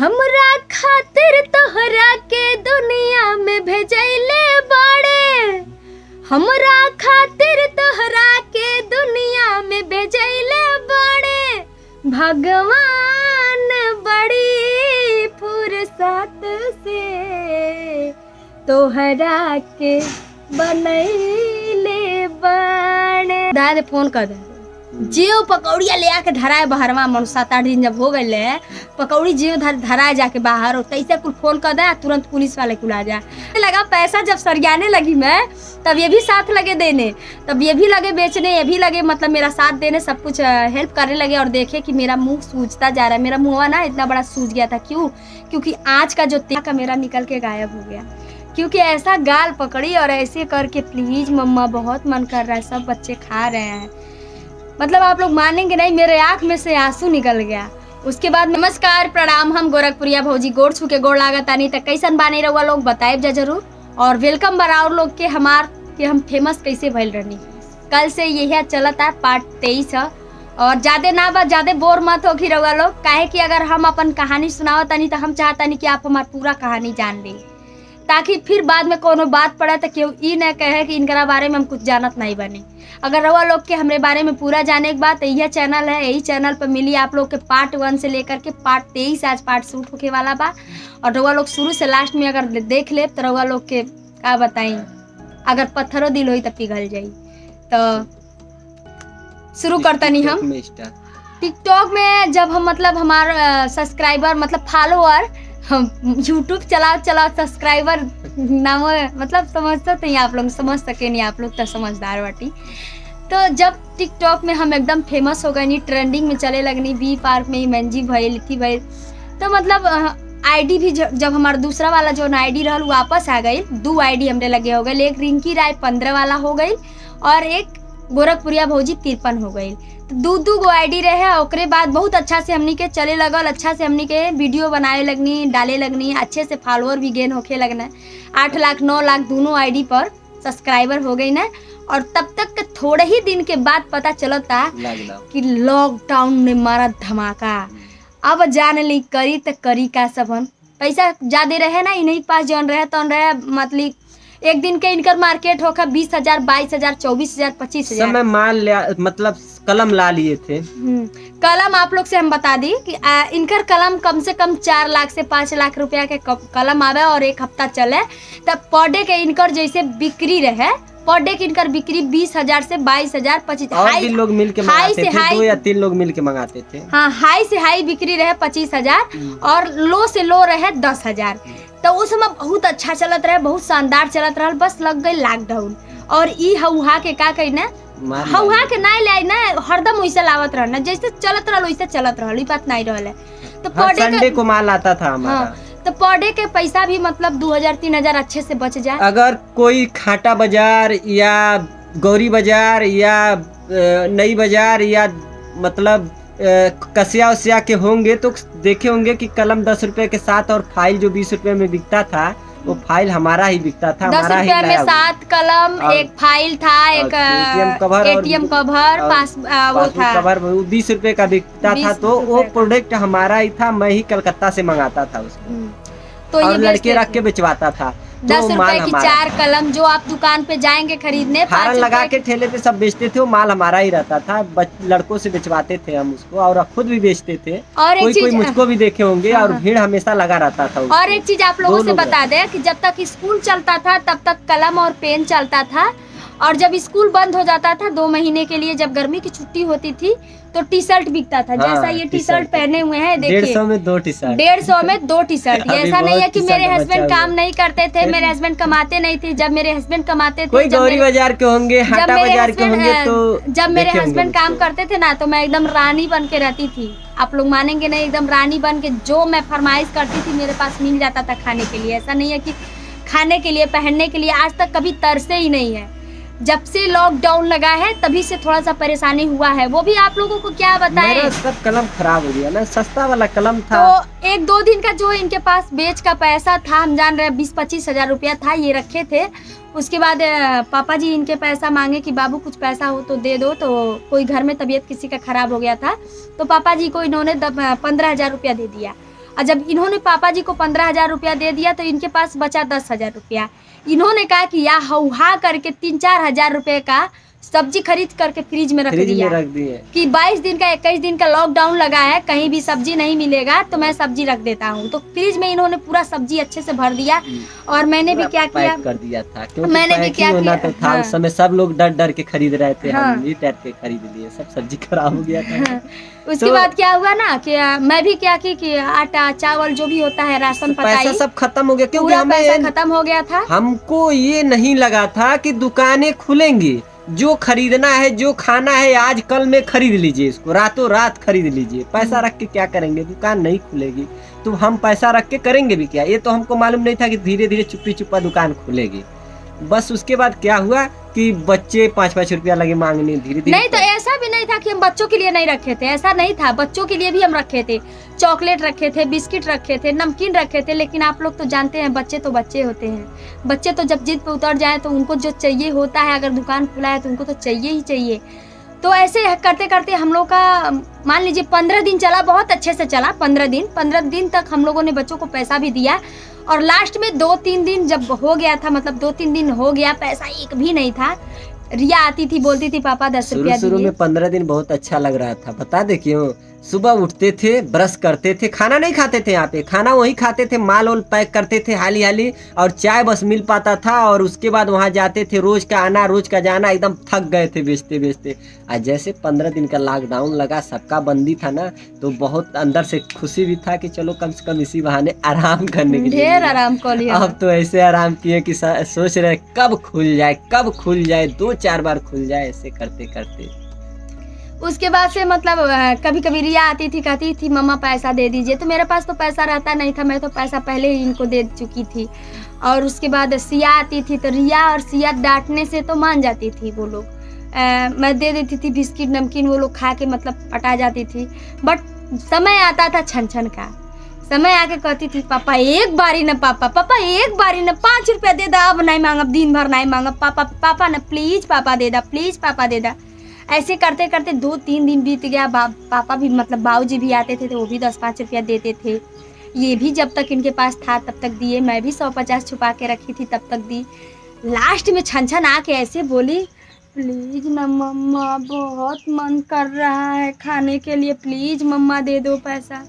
हमरा खातिर तोहरा के दुनिया में भेजैले बाड़े, हमरा खातिर तोहरा के दुनिया में भेजैले बाड़े भगवान बड़ी फुर्सत से तोहरा के बनैले बाड़े। दादा फोन कर दे जियो पकौड़िया ले आके धराए बहरवा मन 7-8 दिन जब हो गए पकौड़ी जियो धराए जाके बाहर हो तैसे कुल फोन कर दे तुरंत पुलिस वाले कुल आ जाए। लगा पैसा जब सरियाने लगी मैं तब ये भी साथ लगे देने, तब ये भी लगे बेचने, ये भी लगे मतलब मेरा साथ देने, सब कुछ हेल्प करने लगे। और देखे कि मेरा मुंह सूजता जा रहा है, मेरा मुँह ना इतना बड़ा सूज गया था। क्यों? क्योंकि आज का जो तेल का मेरा निकल के गायब हो गया, क्योंकि ऐसा गाल पकड़ी और ऐसे करके प्लीज मम्मा बहुत मन कर रहा है, सब बच्चे खा रहे हैं। मतलब आप लोग मानेंगे नहीं, मेरे आँख में से आंसू निकल गया। उसके बाद नमस्कार प्रणाम, हम गोरखपुरिया भौजी गोड़ छू के गोड़ लागत आनी तक कैसन बानी रहुआ लोग बताए जा जरूर। और वेलकम बराउ लोग के कि हम फेमस कैसे भइल रहनी। कल से यही चलता है पार्ट 23 है और ज्यादा ना बा ज्यादा बोर मत हो रहुआ लोग, काहे कि अगर हम अपन कहानी सुनावतानी तो हम चाहतानी कि आप हमार पूरा कहानी जान ली, ताकि फिर बाद में कोनो बात पड़े तो केहू ई न कहे कि इनकरा बारे में हम कुछ जानत नहीं बने। अगर रउआ लोग के हमरे बारे में पूरा जाने के बाद यही चैनल है, यही चैनल पर मिली आप लोग के पार्ट 1 से लेकर के पार्ट 23 आज पार्ट शूट होके वाला बा। और रउआ लोग शुरू से लास्ट में अगर देख ले तो रउआ लोग के का बताई, अगर पत्थरों दिल होई तो पिघल जाई। तो शुरू करतनी हम टिकटॉक में जब हम मतलब हमार सब्सक्राइबर मतलब फॉलोअर हम यूट्यूब चलाओ सब्सक्राइबर नाम मतलब समझते नहीं आप लोग, समझ सके नहीं आप लोग तो समझदार बाटी। तो जब टिकटॉक में हम एकदम फेमस हो गए नी, ट्रेंडिंग में चले लगनी, बी पार्क में मंजी भइल थी भइल, तो मतलब आईडी भी जब हमारा दूसरा वाला जो आईडी रहल वापस आ गई, 2 आईडी हमरे लगे हो गए, एक रिंकी राय 15 वाला हो गई और एक गोरखपुरिया भौजी 53 हो गई। तो 2 गो आईडी रहे। ओकरे बाद बहुत अच्छा से हमनी के चले लगल, अच्छा से हमनी के वीडियो बनाए लगनी, डाले लगनी, अच्छे से फॉलोअर भी गेन होके लगना। 8 लाख 9 लाख दोनों आईडी पर सब्सक्राइबर हो गई ना। और तब तक के थोड़े ही दिन के बाद पता चलता कि लॉकडाउन ने मारा धमाका। अब जान ली करी तो करी का सबन, पैसा ज्यादा रहे ना, इन्हीं पास जौन रहे तौन रहे। मतलब एक दिन के इनकर मार्केट होगा 20,000 22,000 24,000 25,000। समय माल मतलब कलम ला लिए थे। कलम आप लोग से हम बता दी कि इनकर कलम कम से कम 4 लाख से 5 लाख रुपया के कलम आवे और 1 हफ्ता चले। तब पर डे के इनकर जैसे बिक्री रहे, पर डे की इनकर बिक्री 20,000 से 22,000 25,000। और भी लोग मिलके मंगाते थे, 2 या 3 लोग मिलके मंगाते थे। हाँ, हाई से हाई बिक्री रहे 25,000 और लो से लो रहे 10,000। तो उस समय बहुत अच्छा चलत रहे, बहुत शानदार चलत रहा। बस लग गई लॉकडाउन और ई हउहा के का कही ना, हउहा के ना ले ना, हरदम वैसे लावत रहना, जैसे चलत रहल वैसे चलत रहल, ई बात नहीं रहल। तो पर डे संडे को माल आता था हमारा। हाँ, तो पर डे के पैसा भी मतलब 2,000-3,000 अच्छे से बच जाए। अगर कोई खाटा बाजार या गौरी बाजार या नई बाजार या मतलब कसिया उसिया के होंगे तो देखे होंगे कि कलम 10 रुपए के साथ और फाइल जो 20 रुपए में बिकता था, वो फाइल हमारा ही बिकता था। 10 रुपए में 7 कलम, एक फाइल था, एक एटीएम कवर, पास वो था कवर, 20 रुपए का बिकता था। तो वो प्रोडक्ट हमारा ही था, मैं ही कलकत्ता से मंगाता था उसको, तो और लड़के रख के बिचवाता था। 10 रुपए की 4 कलम जो आप दुकान पे जाएंगे खरीदने, फारन लगा के ठेले पे सब बेचते थे, वो माल हमारा ही रहता था। लड़कों से बेचवाते थे हम उसको और खुद भी बेचते थे। और कोई मुझको भी देखे होंगे। और भीड़ हमेशा लगा रहता था। और एक चीज आप लोगों से बता दें कि जब तक स्कूल चलता था तब तक कलम और पेन चलता था, और जब स्कूल बंद हो जाता था 2 महीने के लिए, जब गर्मी की छुट्टी होती थी तो टी शर्ट बिकता था। जैसा ये टी शर्ट पहने हुए हैं, देखिए 150 में 2 टी शर्ट, 150 में 2 टी शर्ट। ऐसा नहीं है कि मेरे हस्बैंड काम नहीं करते थे, मेरे हस्बैंड कमाते नहीं थे। जब मेरे हस्बैंड कमाते थे, कोई गौरी बाजार के होंगे, हाटा बाजार के होंगे, तो जब मेरे हस्बैंड काम करते थे ना, तो मैं एकदम रानी बन के रहती थी। आप लोग मानेंगे नहीं, एकदम रानी बन के जो मैं फरमाइश करती थी मेरे पास मिल जाता था खाने के लिए। ऐसा नहीं है कि खाने के लिए, पहनने के लिए आज तक कभी तरसे ही नहीं है। जब से लॉकडाउन लगा है तभी से थोड़ा सा परेशानी हुआ है, वो भी आप लोगों को क्या बताएं। मेरा सब कलम खराब हो गया ना, सस्ता वाला कलम था। तो 1-2 दिन का जो इनके पास बेच का पैसा था, हम जान रहे 20-25 हजार रुपया था, ये रखे थे। उसके बाद पापा जी इनके पैसा मांगे कि बाबू कुछ पैसा हो तो दे दो। तो कोई घर में तबीयत किसी का खराब हो गया था, तो पापा जी को इन्होंने 15,000 रुपया दे दिया। और जब इन्होंने पापा जी को 15,000 रुपया दे दिया तो इनके पास बचा 10,000 रुपया। इन्होंने कहा कि या हौहा करके 3-4 हजार रुपये का सब्जी खरीद करके फ्रिज में रख दिया कि 22 दिन का 21 दिन का लॉकडाउन लगा है, कहीं भी सब्जी नहीं मिलेगा तो मैं सब्जी रख देता हूँ। तो फ्रिज में इन्होंने पूरा सब्जी अच्छे से भर दिया और मैंने भी क्या किया, कर दिया था क्योंकि मैंने भी क्या किया तो था। उस समय सब लोग डर डर के खरीद रहे थे, हम भी डर के खरीद लिए, सब सब्जी खराब हो गया था। उसके बाद क्या हुआ ना कि मैं भी क्या कि आटा चावल जो भी होता है राशन पैसा सब खत्म हो गया क्योंकि पूरा पैसा खत्म हो गया था। हमको ये नहीं लगा था कि दुकानें खुलेंगी, जो खरीदना है जो खाना है आज कल में खरीद लीजिए, इसको रातों रात खरीद लीजिए। पैसा रख के क्या करेंगे, दुकान नहीं खुलेगी तो हम पैसा रख के करेंगे भी क्या। ये तो हमको मालूम नहीं था कि धीरे धीरे चुप्पी चुप्पा दुकान खुलेगी। बस उसके बाद क्या हुआ कि बच्चे 5-5 रुपया लगे मांगने, धीरे धीरे नहीं तो ऐसा भी नहीं था कि हम बच्चों के लिए नहीं रखे थे, ऐसा नहीं था, बच्चों के लिए भी हम रखे थे, चॉकलेट रखे थे, बिस्किट रखे थे, नमकीन रखे थे। लेकिन आप लोग तो जानते हैं बच्चे तो बच्चे होते हैं, बच्चे तो जब जिद पे उतर जाए तो उनको जो चाहिए होता है, अगर दुकान खुला है तो उनको तो चाहिए ही चाहिए। तो ऐसे करते करते हम लोग का मान लीजिए 15 दिन चला, बहुत अच्छे से चला 15 दिन तक हम लोगों ने बच्चों को पैसा भी दिया। और लास्ट में 2-3 दिन जब हो गया था, मतलब 2-3 दिन हो गया, पैसा एक भी नहीं था। रिया आती थी, बोलती थी पापा 10 रुपया शुरू में 15 दिन बहुत अच्छा लग रहा था। बता दे क्यों, सुबह उठते थे, ब्रश करते थे, खाना नहीं खाते थे, यहाँ पे खाना वही खाते थे, माल वाल पैक करते थे हाली हाली, और चाय बस मिल पाता था। और उसके बाद वहाँ जाते थे, रोज का आना रोज का जाना, एकदम थक गए थे बेचते बेचते। आज जैसे 15 दिन का लॉकडाउन लगा, सबका बंदी था ना, तो बहुत अंदर से खुशी भी था कि चलो कम से कम इसी बहाने आराम करने के लिए ढेर आराम कर लिया। अब तो ऐसे आराम किए कि सोच रहे कब खुल जाए 2-4 बार खुल जाए, ऐसे करते करते। उसके बाद से मतलब कभी कभी रिया आती थी, कहती थी मम्मा पैसा दे दीजिए, तो मेरे पास तो पैसा रहता नहीं था, मैं तो पैसा पहले ही इनको दे चुकी थी। और उसके बाद सिया आती थी, तो रिया और सिया डांटने से तो मान जाती थी वो लोग, मैं दे देती थी बिस्किट नमकीन, वो लोग खा के मतलब पटा जाती थी। बट समय आता था छन का, समय आके कहती थी पापा एक बारी न, पापा एक बारी न, 5 रुपया दे दा, अब नहीं मांगब, दिन भर नहीं मांगब, पापा न प्लीज पापा दे दा, प्लीज पापा दे दा। ऐसे करते करते 2-3 दिन बीत गया। पापा भी मतलब बाबूजी भी आते थे तो वो भी 10-5 रुपया देते थे। ये भी जब तक इनके पास था तब तक दिए, मैं भी 100-50 छुपा के रखी थी तब तक दी। लास्ट में छन आके ऐसे बोली, प्लीज ना मम्मा, बहुत मन कर रहा है खाने के लिए, प्लीज मम्मा दे दो पैसा।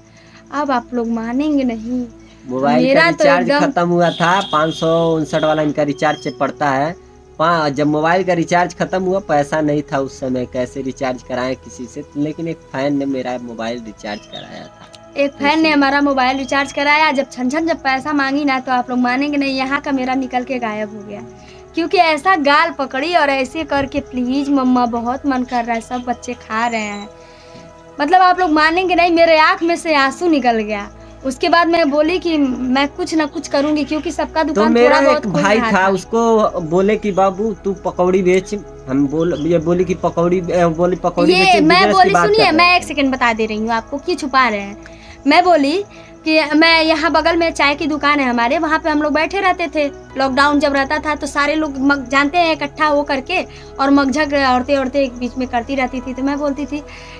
अब आप लोग मानेंगे नहीं, मोबाइल का रिचार्ज खत्म हुआ था, 559 वाला इनका रिचार्ज पड़ता है। जब मोबाइल का रिचार्ज खत्म हुआ, पैसा नहीं था उस समय, कैसे रिचार्ज कराएं किसी से, लेकिन एक फैन ने मेरा मोबाइल रिचार्ज कराया था। एक फैन ने हमारा मोबाइल रिचार्ज कराया। जब छन जब पैसा मांगी ना, तो आप लोग मानेंगे नहीं, यहाँ का मेरा निकल के गायब हो गया, क्योंकि ऐसा गाल पकड़ी और ऐसे करके प्लीज मम्मा बहुत मन कर रहा है, सब बच्चे खा रहे हैं, मतलब आप लोग मानेंगे नहीं, मेरे आँख में से आंसू निकल गया। उसके बाद मैं बोली कि मैं कुछ ना कुछ करूंगी, क्योंकि सबका दुकान तो मेरा एक भाई था, उसको बोले कि बाबू तू पकौड़ी बेच, हम बोली कि पकौड़ी बेच। मैं बोली सुनिए, मैं 1 सेकंड बता दे रही हूँ आपको, क्यों छुपा रहे हैं। मैं बोली कि मैं यहाँ बगल में चाय की दुकान है हमारे, वहाँ पे हम लोग बैठे रहते थे। लॉकडाउन जब रहता था तो सारे लोग जानते हैं इकट्ठा हो करके, और मगझग औरतें एक बीच में करती रहती थी। तो मैं बोलती थी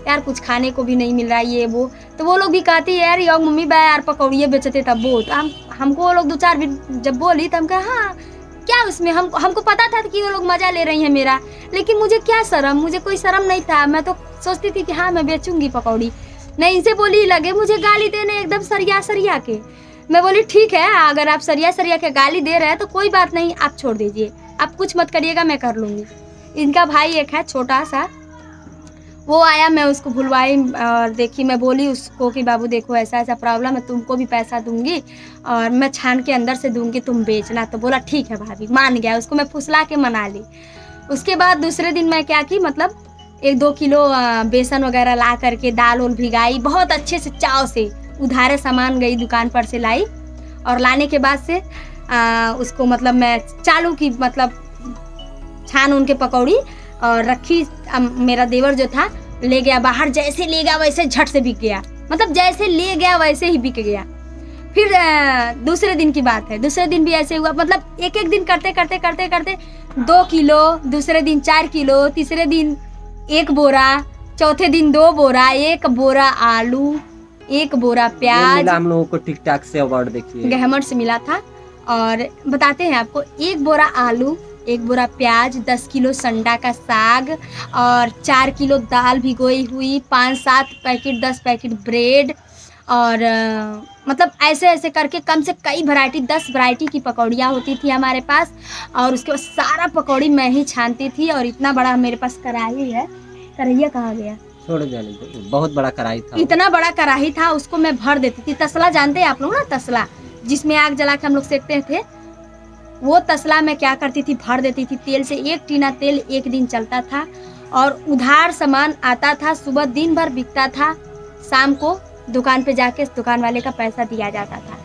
यार कुछ खाने को भी नहीं मिल रहा है ये वो, तो वो लोग भी कहती है यार यो मम्मी बा यार पकौड़िए बेचते तब वो, तो हमको वो लोग 2-4 भी जब बोली तो हम कहा हाँ क्या उसमें, हमको पता था कि वो लोग मजा ले रही हैं मेरा, लेकिन मुझे क्या शर्म, मुझे कोई शर्म नहीं था। मैं तो सोचती थी कि हाँ मैं बेचूंगी पकौड़ी। नहीं इनसे बोली, लगे मुझे गाली देने एकदम सरिया के। मैं बोली ठीक है, अगर आप सरिया के गाली दे रहे हैं तो कोई बात नहीं, आप छोड़ दीजिए, आप कुछ मत करिएगा, मैं कर लूँगी। इनका भाई एक है छोटा सा, वो आया, मैं उसको भुलवाई और देखी, मैं बोली उसको कि बाबू देखो ऐसा ऐसा प्रॉब्लम है, तुमको भी पैसा दूंगी और मैं छान के अंदर से दूंगी, तुम बेचना। तो बोला ठीक है भाभी, मान गया। उसको मैं फुसला के मना ली। उसके बाद दूसरे दिन मैं क्या की, मतलब 1-2 किलो बेसन वगैरह ला करके दाल उल भिगाई, बहुत अच्छे से चाव से उधारे सामान गई दुकान पर से लाई, और लाने के बाद से उसको मतलब मैं चालू की, मतलब छान उनके पकौड़ी और रखी। मेरा देवर जो था ले गया बाहर, जैसे ले गया वैसे झट से बिक गया, मतलब जैसे ले गया वैसे ही बिक गया। फिर दूसरे दिन की बात है, दूसरे दिन भी ऐसे हुआ, मतलब एक दिन करते 2 किलो, दूसरे दिन 4 किलो, तीसरे दिन 1 बोरा, चौथे दिन 2 बोरा, 1 बोरा आलू, 1 बोरा ये प्याज मिला हम लोगों को टिक टाक से अवार्ड, देखिए। गहमट से मिला था। और बताते हैं आपको, 1 बोरा आलू, 1 बोरा प्याज, 10 किलो संडा का साग और 4 किलो दाल भिगोई हुई, 5-7 पैकेट 10 पैकेट ब्रेड और मतलब ऐसे ऐसे करके कम से कई वैरायटी 10 वैरायटी की पकौड़ियाँ होती थी हमारे पास। और उसके बाद सारा पकौड़ी मैं ही छानती थी। और इतना बड़ा मेरे पास कढ़ाई है, कढ़ैया कहाँ गया, छोड़ जाने दो, बहुत बड़ा कढ़ाई था। इतना बड़ा कढ़ाई था, उसको मैं भर देती थी। तसला जानते हैं आप लोग ना, तसला जिसमें आग जला के हम लोग सेकते थे, वो तसला में क्या करती थी, भर देती थी तेल से। 1 टीना तेल 1 दिन चलता था। और उधार सामान आता था, सुबह दिन भर बिकता था, शाम को दुकान पे जाके दुकान वाले का पैसा दिया जाता था।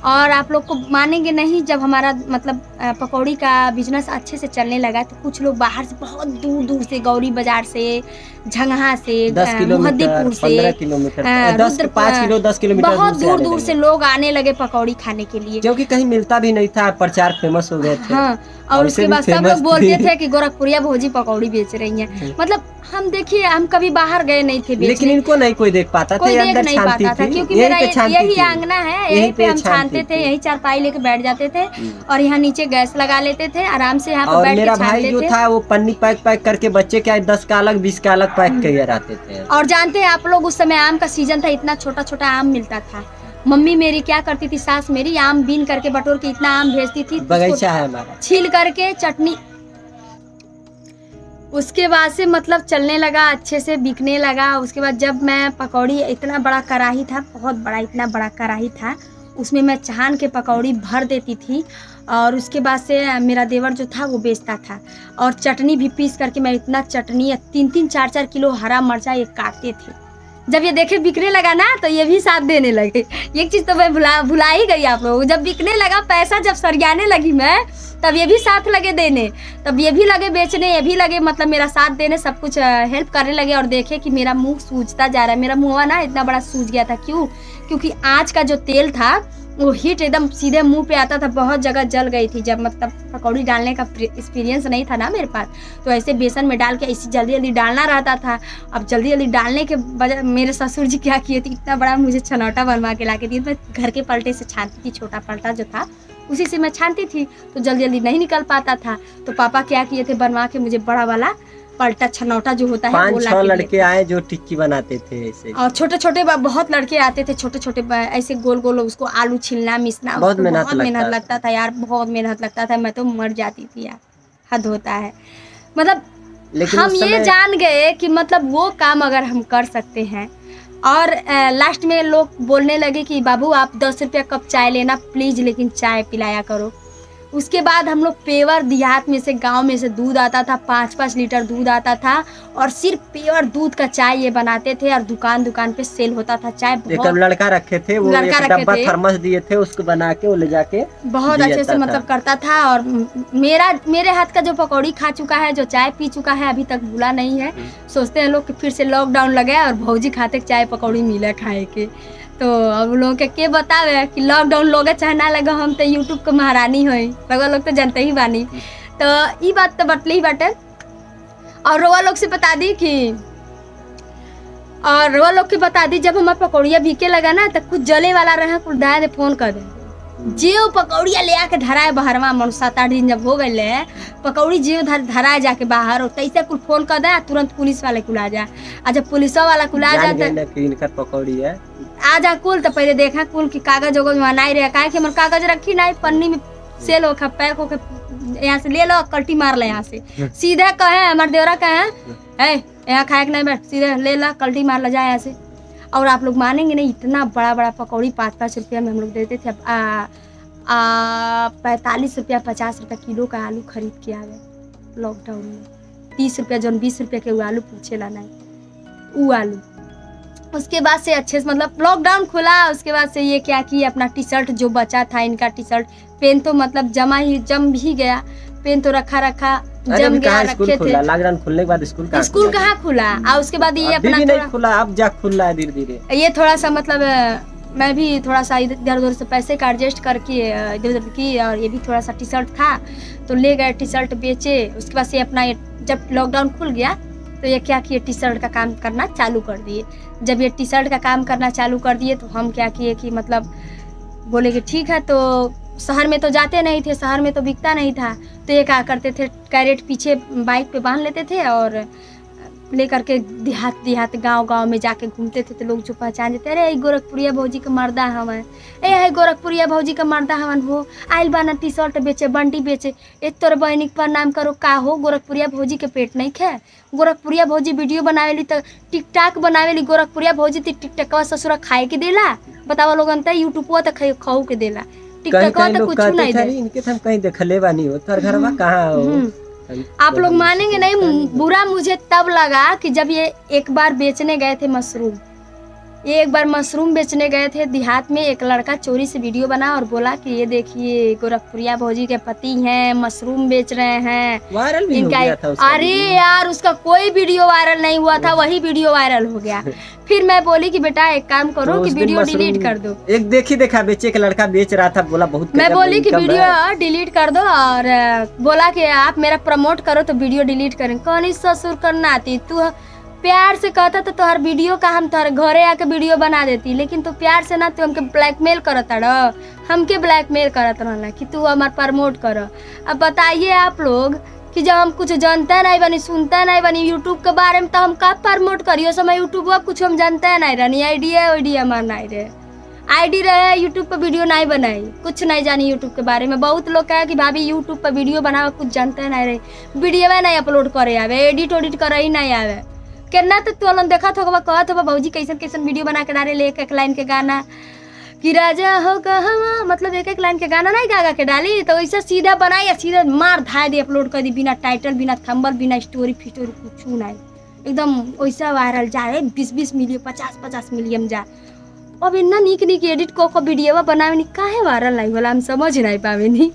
और आप लोग को मानेंगे नहीं, जब हमारा मतलब पकौड़ी का बिजनेस अच्छे से चलने लगा तो कुछ लोग बाहर से, बहुत दूर दूर से, गौरी बाजार से, झंगहा से, 10 किलोमीटर, मुहद्दीपुर से, 15 किलोमीटर, 5 किलो 10 किलोमीटर बहुत दूर दूर आने से लोग आने लगे पकौड़ी खाने के लिए, क्योंकि कहीं मिलता भी नहीं था। प्रचार फेमस हो गए थे। हाँ। और उसके बाद सब लोग बोलते थे कि गोरखपुरिया भौजी पकौड़ी बेच रही हैं। मतलब हम देखिए, हम कभी बाहर गए नहीं थे बेचने, लेकिन इनको नहीं कोई देख पाता था, कोई देख अंदर नहीं छानती पाता था, थी, क्योंकि मेरा यही थी। आंगना है, यहीं पे हम छानते थे, यही चारपाई लेके बैठ जाते थे और यहाँ नीचे गैस लगा लेते थे, आराम से यहाँ पे और बैठ मेरा के भाई छानते जो थे। था वो पन्नी पैक करके, बच्चे क्या 10 का अलग 20 का अलग पैक कर आते थे। और जानते हैं आप लोग, उस समय आम का सीजन था, इतना छोटा छोटा आम मिलता था। मम्मी मेरी क्या करती थी, सास मेरी आम बीन करके बटोर के इतना आम भेजती थी, बगीचा है हमारा, छील करके चटनी। उसके बाद से मतलब चलने लगा, अच्छे से बिकने लगा। उसके बाद जब मैं पकौड़ी, इतना बड़ा कढ़ाई था, बहुत बड़ा, इतना बड़ा कढ़ाई था, उसमें मैं छान के पकौड़ी भर देती थी। और उसके बाद से मेरा देवर जो था वो बेचता था। और चटनी भी पीस करके मैं, इतना चटनी 3-3, 4-4 किलो हरा मिर्चा ये काटते थे। जब ये देखे बिकने लगा ना, तो ये भी साथ देने लगे। एक चीज़ तो मैं भुला ही गई आप लोगों को, जब बिकने लगा, पैसा जब सरियाने लगी मैं, तब ये भी साथ लगे देने, तब ये भी लगे बेचने, ये भी लगे मतलब मेरा साथ देने, सब कुछ हेल्प करने लगे। और देखे कि मेरा मुंह सूजता जा रहा है, मेरा मुंह ना इतना बड़ा सूज गया था। क्यों? क्योंकि आँच का जो तेल था वो हीट एकदम सीधे मुंह पे आता था, बहुत जगह जल गई थी। जब मतलब पकौड़ी डालने का एक्सपीरियंस नहीं था ना मेरे पास, तो ऐसे बेसन में डाल के ऐसी जल्दी जल्दी डालना रहता था। अब जल्दी जल्दी डालने के बजाय मेरे ससुर जी क्या किए थे, इतना बड़ा मुझे छनौटा बनवा के ला के दिए। मैं घर के पलटे से छानती थी, छोटा पलटा जो था उसी से मैं छानती थी, तो जल्दी जल्दी नहीं निकल पाता था। तो पापा क्या किए थे, बनवा के मुझे बड़ा वाला पलटा छनौटा जो होता है वो ला 5-6 लड़के आए जो टिक्की बनाते थे ऐसे। और छोटे छोटे बहुत लड़के आते थे, छोटे छोटे ऐसे गोल गोल, उसको आलू छीलना, मिसना, बहुत मेहनत लगता था यार, बहुत मेहनत लगता था। मैं तो मर जाती थी यार, हद होता है। मतलब हम ये जान गए कि मतलब वो काम अगर हम कर सकते हैं। और लास्ट में लोग बोलने लगे कि बाबू आप 10 रुपया कप चाय लेना प्लीज़, लेकिन चाय पिलाया करो। उसके बाद हम लोग पेवर, देहात में से, गांव में से दूध आता था, 5-5 लीटर दूध आता था, और सिर्फ पेवर दूध का चाय ये बनाते थे। और दुकान दुकान पे सेल होता था चाय। एक लड़का रखे थे, वो एक डब्बा थर्मस दिए थे, उसको बना के वो ले जाके बहुत अच्छे से मतलब करता था। और मेरे हाथ का जो पकौड़ी खा चुका है, जो चाय पी चुका है, अभी तक भूला नहीं है। सोचते हैं लोग कि फिर से लॉकडाउन लगे और भौजी खाते चाय पकौड़ी मिले खाए के। तो अब लोगों के बतावे कि लॉकडाउन लोगे चाहे ना लगे, हम तो यूट्यूब के महारानी हुई, रउआ लोग तो जानते ही बानी। तो ये बात तो बटली बाटे। और रउआ लोग से बता दी कि, और रउआ लोग के बता दी, जब हमारा पकौड़िया बिके लगा ना, तो कुछ जले वाला रहे, कुल दाया दे फोन कर दे, जियो पकौड़िया ले आके धराए बहरवा। मन 7-8 दिन जब हो गए पकौड़ी जियो धराए जाके बाहर, तैसे कुल फोन कर दे, तुरंत पुलिस वाले कुल आ जा। जब पुलिस वाला कुल आ जाता पकौड़ी है आ जा कुल, तो पहले देखा कुल की कागज वगज वहाँ नहीं रहे, काहे कि हमारे कागज रखी नहीं, पन्नी में सेल होकर पैक होकर यहाँ से ले लो, कल्टी मार ले यहाँ से। सीधे कहे हमारे देवरा कहे यहाँ खाए के नहीं बैठ, सीधे ले ला, कल्टी मार ला जाए यहाँ से। और आप लोग मानेंगे नहीं, इतना बड़ा बड़ा पकौड़ी 5-5 रुपया में हम लोग देते थे। अब 45 रुपया 50 रुपया किलो का आलू खरीद के आवे लॉकडाउन में। 30 रुपया जौन 20 रुपया के वो आलू पूछे ला नहीं, वो आलू। उसके बाद से अच्छे से मतलब लॉकडाउन खुला, उसके बाद से ये क्या किया, अपना टी शर्ट जो बचा था इनका, टी शर्ट पेन तो मतलब जम भी गया, पेन तो रखा जम गया, रखे थे। लॉकडाउन खुलने के बाद स्कूल कहाँ खुला। और उसके बाद ये अपना नहीं खुला, अब जा खुला है धीरे धीरे। ये थोड़ा सा मतलब मैं भी थोड़ा सा इधर उधर से पैसे का एडजस्ट करके इधर उधर की, और ये भी थोड़ा सा टी शर्ट था तो ले गए, टी शर्ट बेचे। उसके बाद से अपना जब लॉकडाउन खुल गया तो ये क्या किए, टी शर्ट का काम करना चालू कर दिए। जब ये टी शर्ट का काम करना चालू कर दिए तो हम क्या किए कि मतलब बोले कि ठीक है, तो शहर में तो जाते नहीं थे, शहर में तो बिकता नहीं था, तो ये क्या करते थे, कैरेट पीछे बाइक पे बांध लेते थे और लेकर के देहात गांव में जाके घूमते थे। तो लोग जो पहचान देते, अरे गोरखपुरिया भौजी का मर्दा हवन, है गोरखपुरिया भौजी का मर्दा हवन हो, आइल बाना टी शर्ट बेचे, बंडी बेचे। एक तोर बहनी के प्रणाम करो, का हो गोरखपुरिया भौजी के पेट नहीं खे? गोरखपुरिया भौजी वीडियो बनावेली तो टिकटॉक बनावेली, गोरखपुरिया भौजी तो टिकटॉकवा ससुरा खाए के देला? बतावा लोगन त यूट्यूबवा तो खाऊ के देला, टिकटॉकवा तो कुछ नहीं दे। इनके हम कहीं देखले बानी हो, तोर घरवा कहां हो? आप लोग मानेंगे नहीं, बुरा मुझे तब लगा कि जब ये एक बार बेचने गए थे मशरूम, ये एक बार मशरूम बेचने गए थे देहात में। एक लड़का चोरी से वीडियो बना और बोला कि ये देखिए गोरखपुरिया भौजी के पति हैं, मशरूम बेच रहे हैं, वायरल भी इनका हो गया था उसका। अरे यार उसका कोई वीडियो वायरल नहीं हुआ था, वही वीडियो वायरल हो गया। फिर मैं बोली कि बेटा एक काम करो तो कि वीडियो डिलीट कर दो। एक देखा बेचे के लड़का बेच रहा था, बोला बहुत मैं बोली कि वीडियो डिलीट कर दो और बोला कि आप मेरा प्रमोट करो तो वीडियो डिलीट करें। कौन ससुर करना आती, तू प्यार से कहता तो तोहर वीडियो का हम तोहर घरे आके वीडियो बना देती, लेकिन तू प्यार से ना, तू हमके ब्लैकमेल करत रह, हमके ब्लैकमेल करत रहना कि तू हमार प्रमोट कर। अब बताइए आप लोग कि जब हम कुछ जानते नहीं बनी, सुनते नहीं बनी यूट्यूब के बारे में, तो हम कब प्रमोट करियो? समय यूट्यूब कुछ हम जानते नहीं रहनी, आईडी हमार नहीं रहे, आईडी रहे यूट्यूब पर वीडियो नहीं बनाई, कुछ नहीं जानी यूट्यूब के बारे में। बहुत लोग कहे कि भाभी यूट्यूब पर वीडियो बनावे, कुछ जानते नहीं रहे, वीडियो नहीं अपलोड करे आवे, एडिट करे ही नहीं आवे। केना तो तू देखा था कहत हो भौजी कैसन कैसन वीडियो बना के डाले, एक एक लाइन के गाना कि राजा हो कहवा, मतलब एक एक लाइन के गाना नहीं गा के डाली, तो वैसे सीधा बनाई या सीधा मार धाय दे अपलोड कर दी, बिना टाइटल, बिना थंबल, बिना स्टोरी फिटोरी कुछ नहीं, एकदम वैसा वायरल जा रहे 20-20 मिलियन 50-50 मिलियन जा। अब इतना निक एडिट को वीडियो बनावे नी, काहे वायरल नहीं होला हम समझ नहीं पावे नी।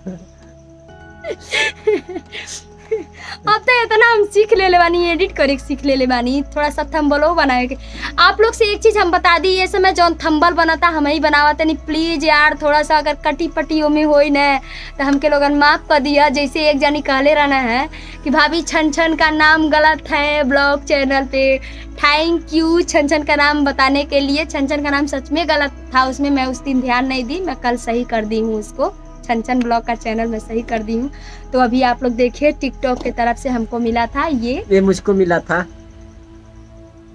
अब तो इतना हम सीख ले बानी, एडिट करे सीख ले बानी, थोड़ा सा थंबलो बनाए के। आप लोग से एक चीज हम बता दी, ये समय जो थंबल बनाता हम ही बनावत नहीं, प्लीज यार थोड़ा सा अगर कटी पटियों में हो न तो हमके लोगन माफ कर दिया। जैसे एक जानी कहले रहना है कि भाभी छन का नाम गलत है ब्लॉग चैनल पे, थैंक यू छन का नाम बताने के लिए। छन का नाम सच में गलत था, उसमें मैं उस दिन ध्यान नहीं दी, मैं कल सही कर दी हूँ उसको, छन ब्लॉग का चैनल में सही कर दी हूँ। तो अभी आप लोग देखिए टिकटॉक की तरफ से हमको मिला था ये मुझको मिला था।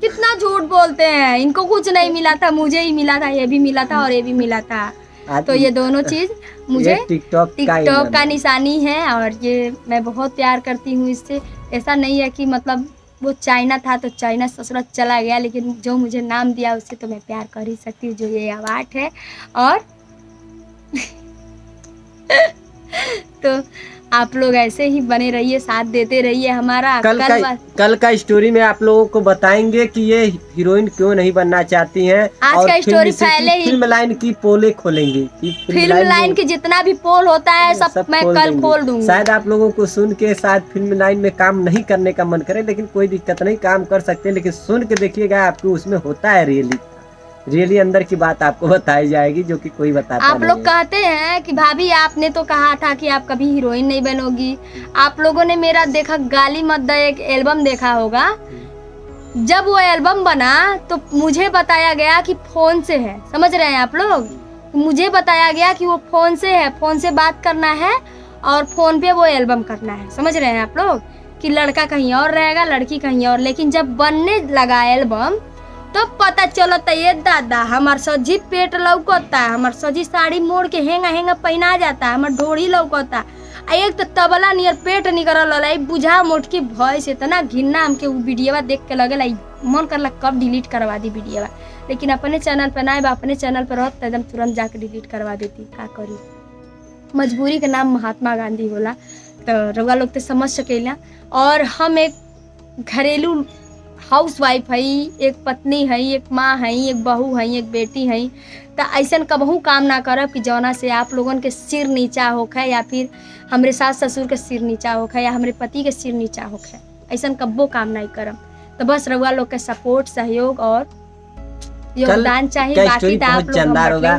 कितना झूठ बोलते हैं, इनको कुछ नहीं मिला था, मुझे ही मिला था, ये भी मिला था और ये भी मिला था। तो ये दोनों चीज मुझे टिकटॉक का निशानी है और ये मैं बहुत प्यार करती हूँ इससे। ऐसा नहीं है कि मतलब वो चाइना था तो चाइना ससुरा चला गया, लेकिन जो मुझे नाम दिया उससे तो मैं प्यार कर ही सकती हूँ, जो ये अवार्ड है। और तो आप लोग ऐसे ही बने रहिए, साथ देते रहिए हमारा। कल का स्टोरी में आप लोगों को बताएंगे कि ये हीरोइन क्यों नहीं बनना चाहती हैं। आज और का स्टोरी पहले ही फिल्म लाइन की पोले खोलेंगे, फिल्म लाइन की जितना भी पोल होता है सब मैं कल खोल दूंगी। शायद आप लोगों को सुन के शायद फिल्म लाइन में काम नहीं करने का मन करे, लेकिन कोई दिक्कत नहीं, काम कर सकते हैं, लेकिन सुन के देखिएगा आपको उसमें होता है रियली अंदर की बात आपको बताई जाएगी, जो कि कोई बताता आप लोग कहते हैं कि भाभी आपने तो कहा था कि आप कभी हीरोइन नहीं बनोगी। आप लोगों ने मेरा देखा गाली मत दे एक एल्बम देखा होगा, जब वो एल्बम बना तो मुझे बताया गया कि फोन से है, समझ रहे हैं आप लोग, मुझे बताया गया कि वो फोन से है, फोन से बात करना है और फोन पे वो एल्बम करना है, समझ रहे हैं आप लोग, कि लड़का कहीं और रहेगा लड़की कहीं और। लेकिन जब बनने लगा एल्बम तो पता चलता ये दादा हमार सजी पेट लौकता, हमार सजी साड़ी मोड़ के हेंगा पहना जाता, हमार ढोड़ी लौकता, एक तो तबला नियर पेट निकल बुझा मोटकी भय से इतना घिन्ना हमके वो वीडियो देख के लगेला मन करला कब डिलीट करवा दी वीडियो। लेकिन अपने चैनल पर ना, अपने चैनल पर रहत एकदम तुरंत जाके डिलीट करवा देती, का करी, मजबूरी के नाम महात्मा गांधी होला। तो रउआ लोग तो समझ सकेला। और हम एक घरेलू हाउस वाइफ है, एक पत्नी है, एक माँ है, एक बहू है, एक बेटी है। तो ऐसा कबहू काम ना करब कि जौना से आप लोगन के सिर नीचा होखे, या फिर हमरे सास ससुर के सिर नीचा होखे, या हमरे पति के सिर नीचा होखे, ऐसा कब्बो काम नहीं करब। तो बस रउआ लोग के सपोर्ट सहयोग और योगदान चाहिए। बाकी तो आप लोग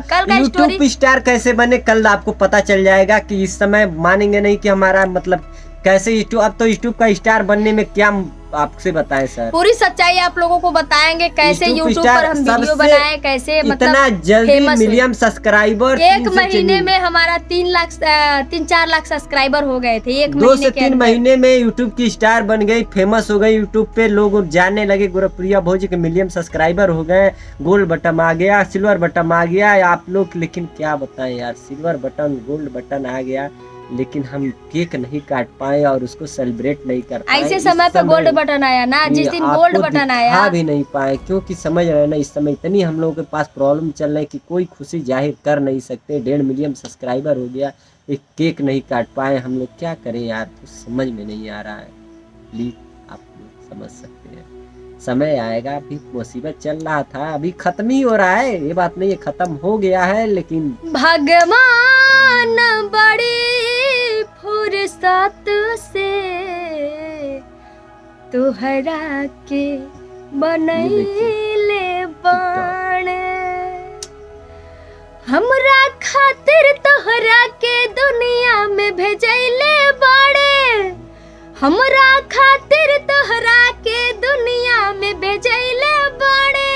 कल का यूट्यूब स्टार कैसे बने कल आपको पता चल जाएगा। कि इस समय मानेंगे नहीं कि हमारा मतलब कैसे यूट्यूब, अब तो यूट्यूब का स्टार बनने में क्या आपसे बताएं सर। पूरी सच्चाई आप लोगों को बताएंगे कैसे YouTube यूट्यूब स्टार पर हम वीडियो सबसे बनाए, कैसे इतना मतलब जल्दी फेमस हुए। मिलियन सब्सक्राइबर एक महीने में हमारा 3-4 लाख सब्सक्राइबर हो गए थे। एक 2 महीने से के 3 अंदर। महीने में यूट्यूब की स्टार बन गई, फेमस हो गई यूट्यूब पे, लोग जानने लगे गुरप्रिया भौजी के मिलियन सब्सक्राइबर हो गए, गोल्ड बटन आ गया, सिल्वर बटन आ गया आप लोग। लेकिन क्या बताएं यार, सिल्वर बटन गोल्ड बटन आ गया लेकिन हम केक नहीं काट पाए और उसको सेलिब्रेट नहीं कर पाए। ऐसे समय पे गोल्ड बटन आया ना, जिस दिन गोल्ड बटन आया भी नहीं पाए, क्योंकि समझ रहे हैं ना इस समय इतनी हम लोगों के पास प्रॉब्लम चल रही है कि कोई खुशी जाहिर कर नहीं सकते। 1.5 मिलियन सब्सक्राइबर हो गया, एक केक नहीं काट पाए हम लोग, क्या करें यार, कुछ समझ में नहीं आ रहा है। प्लीज आप लोग समझ सकते हैं, समय आएगा। अभी मुसीबत चल रहा था, अभी खत्म ही हो रहा है, ये बात नहीं है खत्म हो गया है, लेकिन भगवान बड़ी फुर्सत से तोहरा के बनैले बाण, हमरा खातिर तोहरा के दुनिया में भेजैले बाड़े, हमरा खातिर तोहरा के दुनिया में भेजैले बाड़े।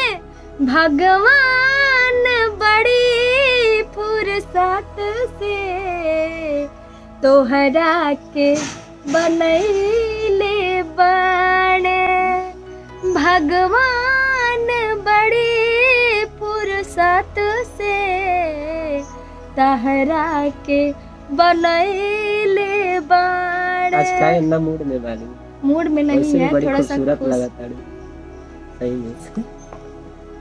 भगवान बड़ी फुर्सत से तोहरा के बनैले बाड़े, भगवान बड़ी फुर्सत से तोहरा के बनैले बाड़े। आज का इतना मूड में वाली मूड में नहीं है, थोड़ा सा खूबसूरत खुश। लगा था, सही में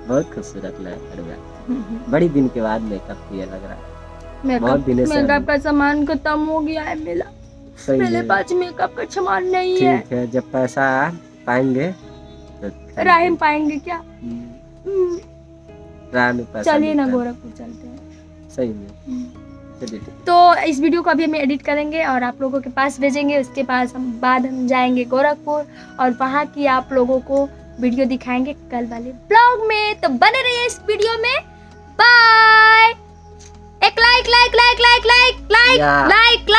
बहुत खूबसूरत लगा था। बड़ी दिन के बाद मेकअप किया लग रहा है, बहुत दिनों से मेकअप का सामान खत्म हो गया है मेरा, सही मेरे है। पास मेकअप का सामान नहीं है। ठीक है, जब पैसा पाएंगे तो राहिम पाएंगे क्या? राह में पैसा चलिए ना मिलता है। गोरखपुर चलते हैं। सही में चलिए ठीक। तो इस वीडियो को अभी हम एडिट करेंगे और आप लोगों के पास भेजेंगे, उसके पास बाद हम जाएंगे गोरखपुर और वहाँ की आप लोगों को वीडियो दिखाएंगे कल वाले ब्लॉग में। तो बने रहिए इस वीडियो में। बाय। एक like like like like like like या। लाइक